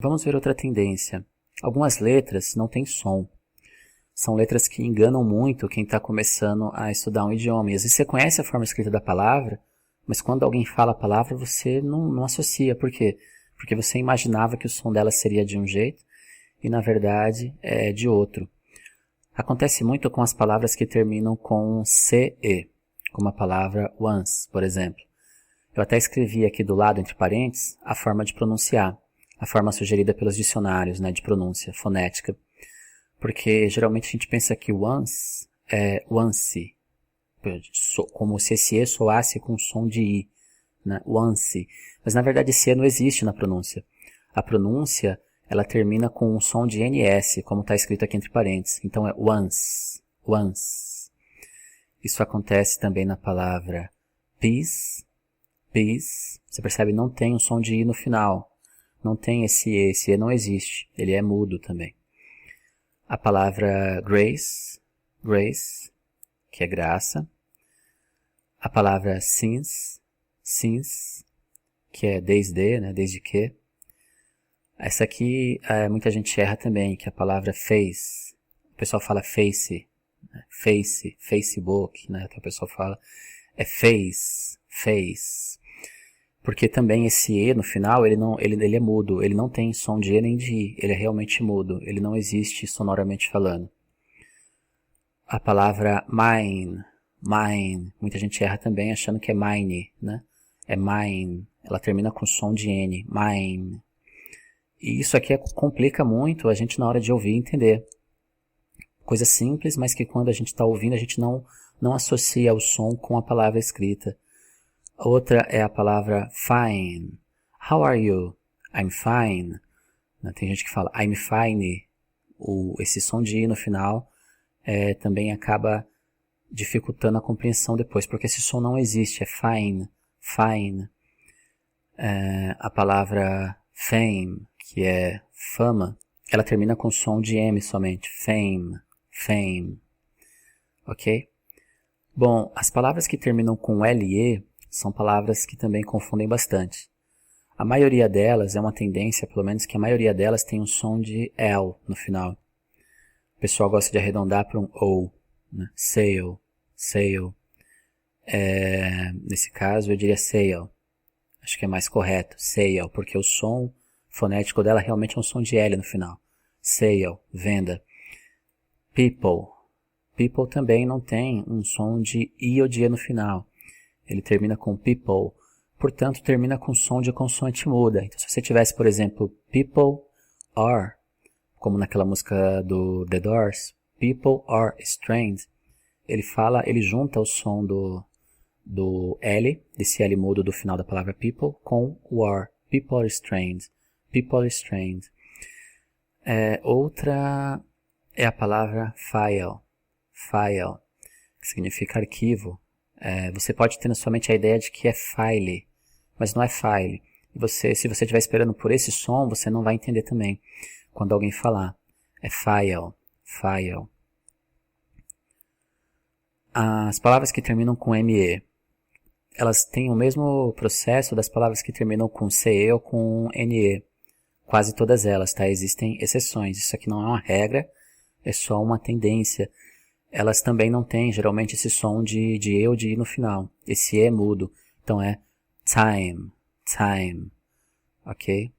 Vamos ver outra tendência. Algumas letras não têm som. São letras que enganam muito quem está começando a estudar um idioma. E às vezes você conhece a forma escrita da palavra, mas quando alguém fala a palavra você não associa. Por quê? Porque você imaginava que o som dela seria de um jeito e na verdade é de outro. Acontece muito com as palavras que terminam com CE, como a palavra once, por exemplo. Eu até escrevi aqui do lado, entre parênteses, a forma de pronunciar. A forma sugerida pelos dicionários, né, de pronúncia fonética. Porque geralmente a gente pensa que once é once, como se esse E soasse com som de I, né, once. Mas na verdade esse E não existe na pronúncia. A pronúncia, ela termina com um som de NS, como está escrito aqui entre parênteses. Então é once, once. Isso acontece também na palavra peace, peace. Você percebe, não tem um som de I no final. Não tem esse E não existe, ele é mudo também. A palavra grace, grace, que é graça. A palavra since, since, que é desde, né, desde que. Essa aqui muita gente erra também, que é a palavra face. O pessoal fala face, né, face, Facebook, né, então o pessoal fala é face, face. Porque também esse E no final, ele é mudo, ele não tem som de E nem de I, ele é realmente mudo, ele não existe sonoramente falando. A palavra mine, mine, muita gente erra também achando que é mine, né? É mine, ela termina com som de N, mine. E isso aqui complica muito a gente na hora de ouvir e entender. Coisa simples, mas que quando a gente está ouvindo a gente não associa o som com a palavra escrita. Outra é a palavra fine. How are you? I'm fine. Tem gente que fala I'm fine. Esse som de I no final também acaba dificultando a compreensão depois, porque esse som não existe, é fine, fine. A palavra fame, que é fama, ela termina com som de M somente, fame, fame. Ok? Bom, as palavras que terminam com LE são palavras que também confundem bastante. A maioria delas é uma tendência, pelo menos que a maioria delas tem um som de L no final. O pessoal gosta de arredondar para um O, né? Sail, sail. Nesse caso eu diria sail. Acho que é mais correto, sail, porque o som fonético dela realmente é um som de L no final. Sail, venda. People. People também não tem um som de I ou de E no final. Ele termina com people, portanto termina com som de consoante muda. Então se você tivesse, por exemplo, people are, como naquela música do The Doors, people are strange, ele junta o som do L, desse L mudo do final da palavra people, com o are, people are strange, people are strange. Outra é a palavra file, file, que significa arquivo. Você pode ter na sua mente a ideia de que é file, mas não é file. Se você estiver esperando por esse som, você não vai entender também quando alguém falar. É file, file. As palavras que terminam com ME, elas têm o mesmo processo das palavras que terminam com CE ou com NE. Quase todas elas, tá? Existem exceções. Isso aqui não é uma regra, é só uma tendência. Elas também não têm, geralmente, esse som de E ou de I no final. Esse E é mudo. Então é time, time. Ok?